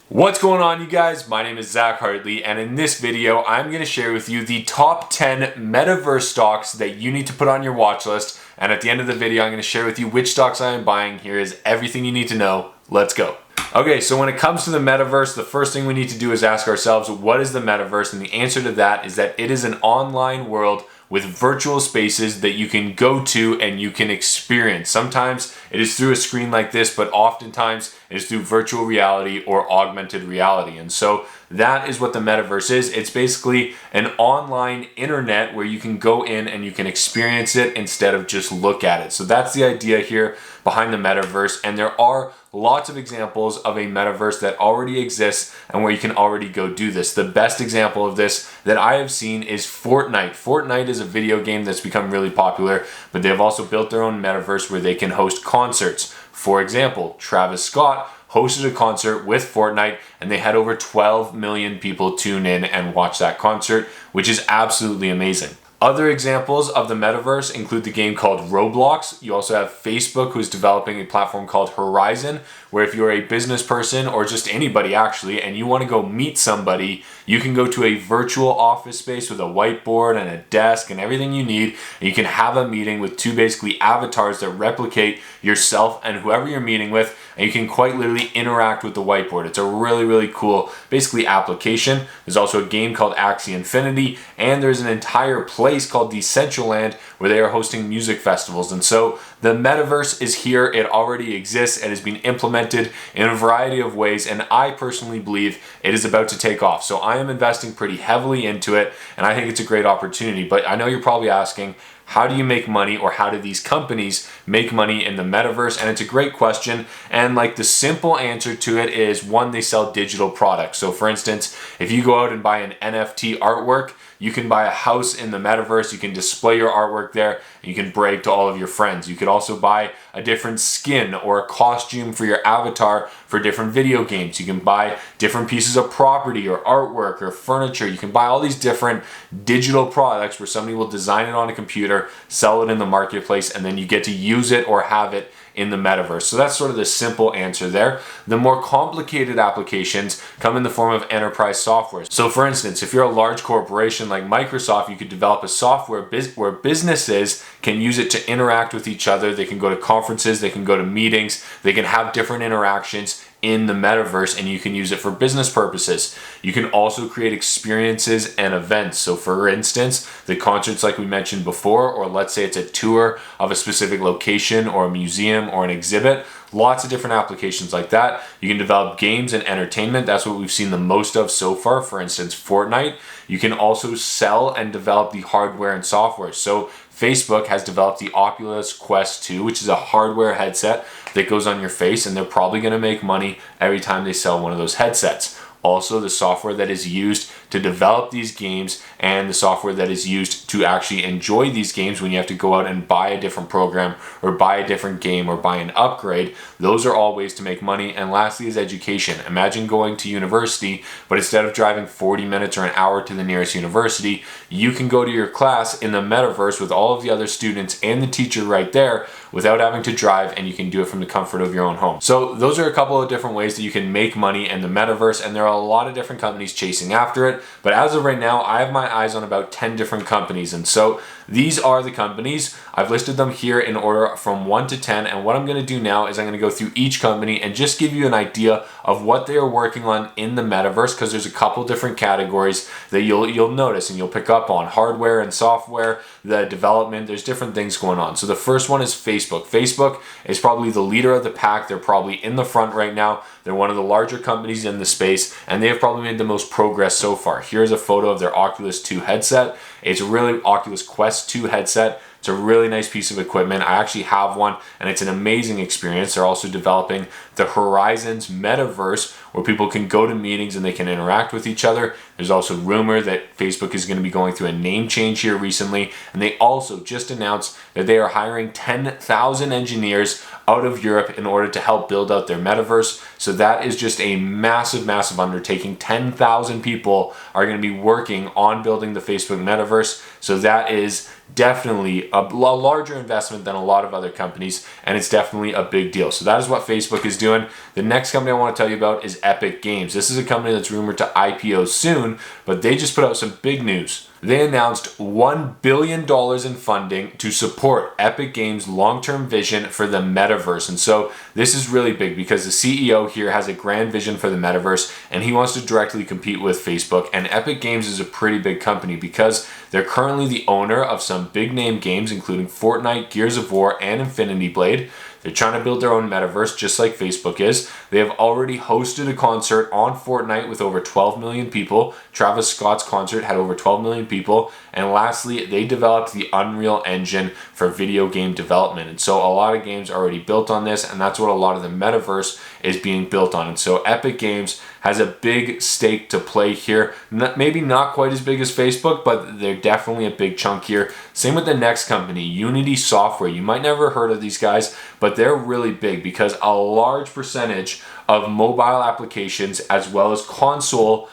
What's going on, you guys? My name is Zach Hartley, and in this video I'm going to share with you the top 10 metaverse stocks that you need to put on your watch list, and at the end of the video I'm going to share with you which stocks I am buying. Here is everything you need to know. Let's go. Okay, so when it comes to the metaverse, the first thing we need to do is ask ourselves, what is the metaverse? And the answer to that is that it is an online world with virtual spaces that you can go to and you can experience. Sometimes it is through a screen like this, but oftentimes it is through virtual reality or augmented reality. And so that is what the metaverse is. It's basically an online internet where you can go in and you can experience it instead of just look at it. So that's the idea here behind the metaverse. And there are lots of examples of a metaverse that already exists and where you can already go do this. The best example of this that I have seen is Fortnite. Fortnite is a video game that's become really popular, but they've also built their own metaverse where they can host concerts. For example, Travis Scott hosted a concert with Fortnite and they had over 12 million people tune in and watch that concert, which is absolutely amazing. Other examples of the metaverse include the game called Roblox. You also have Facebook, who's developing a platform called Horizon, where if you're a business person or just anybody actually, and you want to go meet somebody, you can go to a virtual office space with a whiteboard and a desk and everything you need, and you can have a meeting with two basically avatars that replicate yourself and whoever you're meeting with, and you can quite literally interact with the whiteboard. It's a really, really cool, basically, application. There's also a game called Axie Infinity, and there's an entire place called Decentraland where they are hosting music festivals. And so the metaverse is here. It already exists and is being implemented in a variety of ways, and I personally believe it is about to take off. So I am investing pretty heavily into it, and I think it's a great opportunity. But I know you're probably asking, how do you make money, or how do these companies make money in the metaverse? And it's a great question. And like the simple answer to it is, one, they sell digital products. So for instance, if you go out and buy an NFT artwork, you can buy a house in the metaverse, you can display your artwork there, and you can brag to all of your friends. You could also buy a different skin or a costume for your avatar for different video games. You can buy different pieces of property or artwork or furniture. You can buy all these different digital products where somebody will design it on a computer, sell it in the marketplace, and then you get to use it or have it in the metaverse. So that's sort of the simple answer there. The more complicated applications come in the form of enterprise software. So for instance, if you're a large corporation like Microsoft, you could develop a software where businesses can use it to interact with each other. They can go to conferences, they can go to meetings, they can have different interactions in the metaverse, and you can use it for business purposes. You can also create experiences and events. So for instance, the concerts like we mentioned before, or let's say it's a tour of a specific location or a museum or an exhibit, lots of different applications like that. You can develop games and entertainment. That's what we've seen the most of so far. For instance, Fortnite. You can also sell and develop the hardware and software. So Facebook has developed the Oculus Quest 2, which is a hardware headset that goes on your face, and they're probably going to make money every time they sell one of those headsets. Also, the software that is used to develop these games and the software that is used to actually enjoy these games when you have to go out and buy a different program or buy a different game or buy an upgrade, those are all ways to make money. And lastly is education. Imagine going to university, but instead of driving 40 minutes or an hour to the nearest university, you can go to your class in the metaverse with all of the other students and the teacher right there without having to drive, and you can do it from the comfort of your own home. So those are a couple of different ways that you can make money in the metaverse, and there are a lot of different companies chasing after it. But as of right now, I have my eyes on about 10 different companies. And so these are the companies. I've listed them here in order from 1 to 10. And what I'm going to do now is I'm going to go through each company and just give you an idea of what they are working on in the metaverse, because there's a couple different categories that you'll notice and you'll pick up on: hardware and software, the development. There's different things going on. So the first one is Facebook. Facebook is probably the leader of the pack. They're probably in the front right now. They're one of the larger companies in the space, and they have probably made the most progress so far. Here's a photo of their Oculus 2 headset. It's a really Oculus Quest 2 headset. It's a really nice piece of equipment. I actually have one, and it's an amazing experience. They're also developing the Horizons Metaverse, where people can go to meetings and they can interact with each other. There's also rumor that Facebook is going to be going through a name change here recently, and they also just announced that they are hiring 10,000 engineers out of Europe in order to help build out their metaverse. So that is just a massive, massive undertaking. 10,000 people are going to be working on building the Facebook metaverse. So that is definitely a larger investment than a lot of other companies, and it's definitely a big deal. So that is what Facebook is doing. The next company I want to tell you about is Epic Games. This is a company that's rumored to IPO soon, but they just put out some big news. They announced $1 billion in funding to support Epic Games' long-term vision for the Metaverse. And so this is really big because the CEO here has a grand vision for the Metaverse, and he wants to directly compete with Facebook. And Epic Games is a pretty big company because they're currently the owner of some big name games, including Fortnite, Gears of War, and Infinity Blade. They're trying to build their own metaverse just like Facebook is. They have already hosted a concert on Fortnite with over 12 million people. Travis Scott's concert had over 12 million people. And lastly, they developed the Unreal Engine for video game development. And so a lot of games are already built on this, and that's what a lot of the metaverse is being built on. And so Epic Games has a big stake to play here. Maybe not quite as big as Facebook, but they're definitely a big chunk here. Same with the next company, Unity Software. You might never heard of these guys, but they're really big because a large percentage of mobile applications as well as console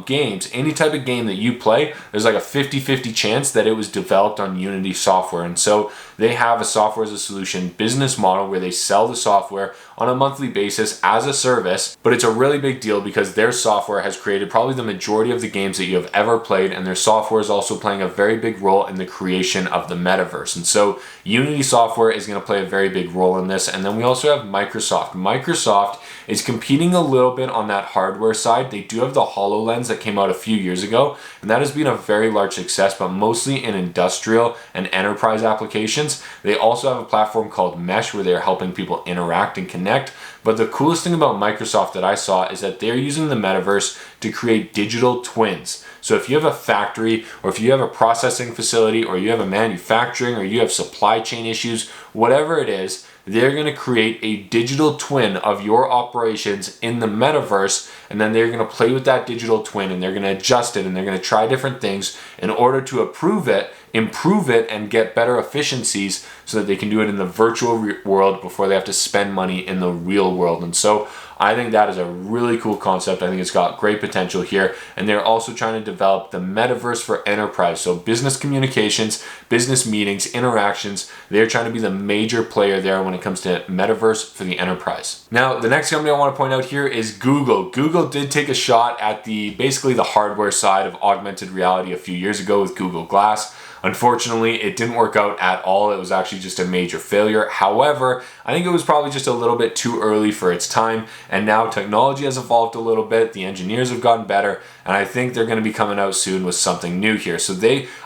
games, any type of game that you play, there's like a 50-50 chance that it was developed on Unity software. And so they have a software as a solution business model where they sell the software on a monthly basis as a service, but it's a really big deal because their software has created probably the majority of the games that you have ever played, and their software is also playing a very big role in the creation of the metaverse. And so Unity software is going to play a very big role in this. And then we also have Microsoft. Microsoft is competing a little bit on that hardware side. They do have the HoloLens that came out a few years ago, and that has been a very large success, but mostly in industrial and enterprise applications. They also have a platform called Mesh where they're helping people interact and connect. But the coolest thing about Microsoft that I saw is that they're using the metaverse to create digital twins. So if you have a factory, or if you have a processing facility, or you have a manufacturing, or you have supply chain issues, whatever it is, they're going to create a digital twin of your operations in the metaverse, and then they're going to play with that digital twin, and they're going to adjust it, and they're going to try different things in order to improve it, and get better efficiencies so that they can do it in the virtual world before they have to spend money in the real world. And so I think that is a really cool concept. I think it's got great potential here. And they're also trying to develop the metaverse for enterprise. So business communications, business meetings, interactions, they're trying to be the major player there when it comes to metaverse for the enterprise. Now, the next company I want to point out here is Google. Google did take a shot at basically the hardware side of augmented reality a few years ago with Google Glass. Unfortunately, it didn't work out at all. It was actually just a major failure. However, I think it was probably just a little bit too early for its time, and now technology has evolved a little bit. The engineers have gotten better, and I think they're going to be coming out soon with something new here. So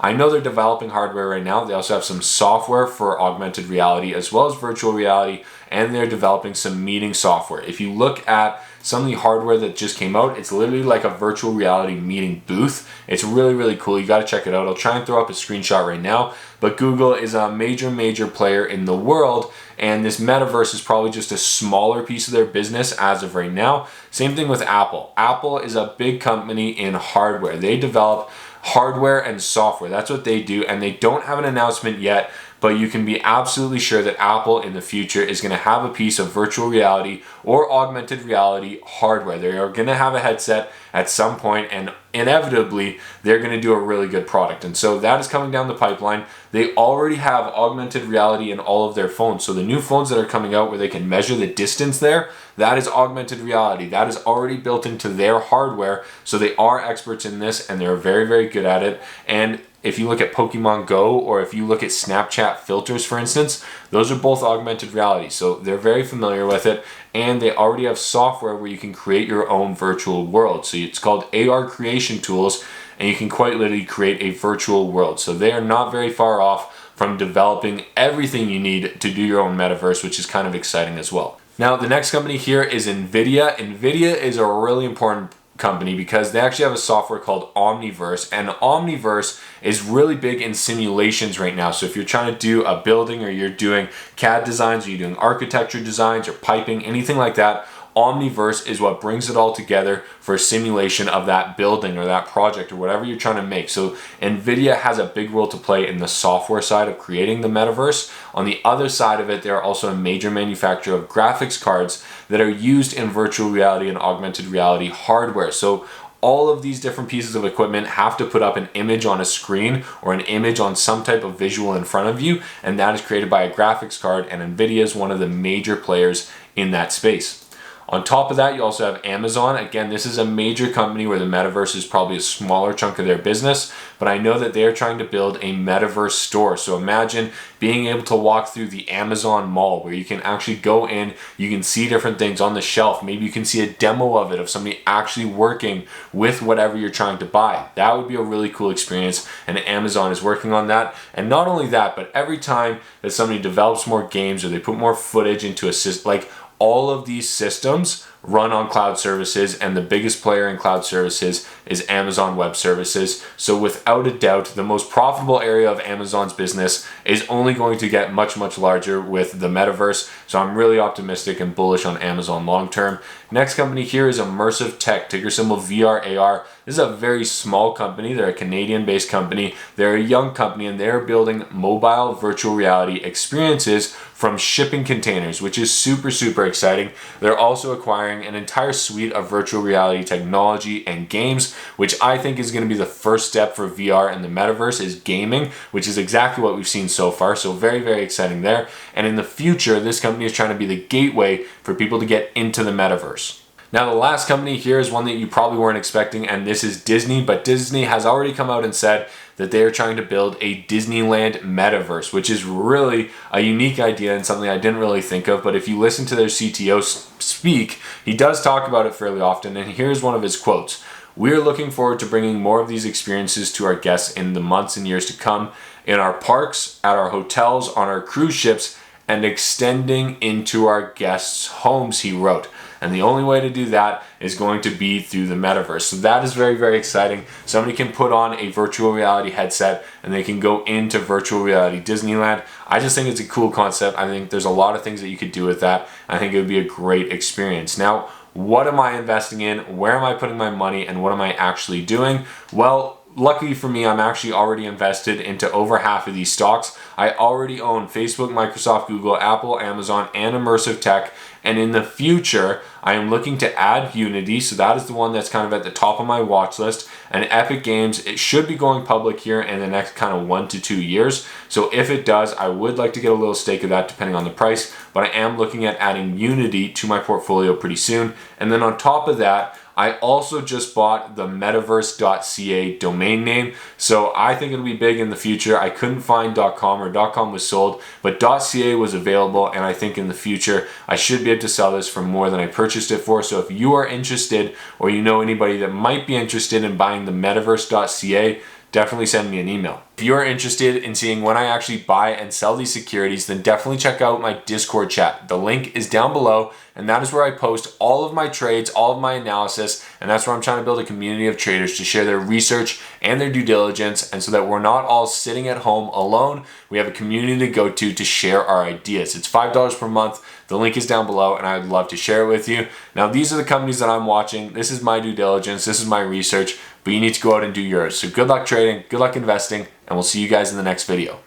I know they're developing hardware right now. They also have some software for augmented reality as well as virtual reality, and they're developing some meeting software. If you look at some of the hardware that just came out, it's literally like a virtual reality meeting booth. It's really, really cool. You got to check it out. I'll try and throw up a screenshot right now. But Google is a major player in the world, and this metaverse is probably just a smaller piece of their business as of right now. Same thing with Apple. Apple is a big company in hardware. They develop hardware and software. That's what they do, and they don't have an announcement yet, but you can be absolutely sure that Apple in the future is going to have a piece of virtual reality or augmented reality hardware. They are going to have a headset at some point, and inevitably they're going to do a really good product. And so that is coming down the pipeline. They already have augmented reality in all of their phones. So the new phones that are coming out where they can measure the distance there, that is augmented reality. That is already built into their hardware. So they are experts in this, and they're very good at it. And if you look at Pokemon Go, or if you look at Snapchat filters, for instance, those are both augmented reality. So they're very familiar with it, and they already have software where you can create your own virtual world. So it's called AR creation tools, and you can quite literally create a virtual world. So they are not very far off from developing everything you need to do your own metaverse, which is kind of exciting as well. Now, the next company here is NVIDIA. NVIDIA is a really important company because they actually have a software called Omniverse, and Omniverse is really big in simulations right now. So if you're trying to do a building, or you're doing CAD designs, or you're doing architecture designs or piping, anything like that, Omniverse is what brings it all together for a simulation of that building or that project or whatever you're trying to make. So NVIDIA has a big role to play in the software side of creating the metaverse. On the other side of it, they're also a major manufacturer of graphics cards that are used in virtual reality and augmented reality hardware. So all of these different pieces of equipment have to put up an image on a screen or an image on some type of visual in front of you, and that is created by a graphics card, and NVIDIA is one of the major players in that space. On top of that, you also have Amazon. Again, this is a major company where the metaverse is probably a smaller chunk of their business, but I know that they're trying to build a metaverse store. So imagine being able to walk through the Amazon mall where you can actually go in, you can see different things on the shelf. Maybe you can see a demo of it, of somebody actually working with whatever you're trying to buy. That would be a really cool experience, and Amazon is working on that. And not only that, but every time that somebody develops more games or they put more footage into a system, like all of these systems run on cloud services, and the biggest player in cloud services is Amazon Web Services. So without a doubt, the most profitable area of Amazon's business is only going to get much, much larger with the metaverse. So I'm really optimistic and bullish on Amazon long term. Next company here is Immersive Tech, ticker symbol VRAR. This is a very small company. They're a Canadian-based company. They're a young company, and they're building mobile virtual reality experiences from shipping containers, which is super, super exciting. They're also acquiring an entire suite of virtual reality technology and games, which I think is going to be the first step for VR and the metaverse, is gaming, which is exactly what we've seen so far. So very, very exciting there. And in the future, this company is trying to be the gateway for people to get into the metaverse. Now, the last company here is one that you probably weren't expecting, and this is Disney, but Disney has already come out and said that they are trying to build a Disneyland metaverse, which is really a unique idea and something I didn't really think of. But if you listen to their CTO speak, he does talk about it fairly often, and here's one of his quotes. "We are looking forward to bringing more of these experiences to our guests in the months and years to come, in our parks, at our hotels, on our cruise ships, and extending into our guests' homes," he wrote. And the only way to do that is going to be through the metaverse. So that is very, very exciting. Somebody can put on a virtual reality headset and they can go into virtual reality Disneyland. I just think it's a cool concept. I think there's a lot of things that you could do with that. I think it would be a great experience. Now, what am I investing in? Where am I putting my money? And what am I actually doing? Well, luckily for me, I'm actually already invested into over half of these stocks. I already own Facebook, Microsoft, Google, Apple, Amazon, and Immersive Tech. And in the future, I am looking to add Unity. So that is the one that's kind of at the top of my watch list. And Epic Games, it should be going public here in the next kind of 1 to 2 years. So if it does, I would like to get a little stake of that depending on the price. But I am looking at adding Unity to my portfolio pretty soon. And then on top of that, I also just bought the metaverse.ca domain name. So I think it'll be big in the future. I couldn't find .com, or .com was sold, but .ca was available, and I think in the future I should be able to sell this for more than I purchased it for. So if you are interested, or you know anybody that might be interested in buying the metaverse.ca, definitely send me an email. If you're interested in seeing when I actually buy and sell these securities, then definitely check out my Discord chat. The link is down below, and that is where I post all of my trades, all of my analysis, and that's where I'm trying to build a community of traders to share their research and their due diligence, and so that we're not all sitting at home alone. We have a community to go to share our ideas. It's $5 per month. The link is down below, and I'd love to share it with you. Now, these are the companies that I'm watching. This is my due diligence. This is my research, but you need to go out and do yours. So good luck trading, good luck investing, and we'll see you guys in the next video.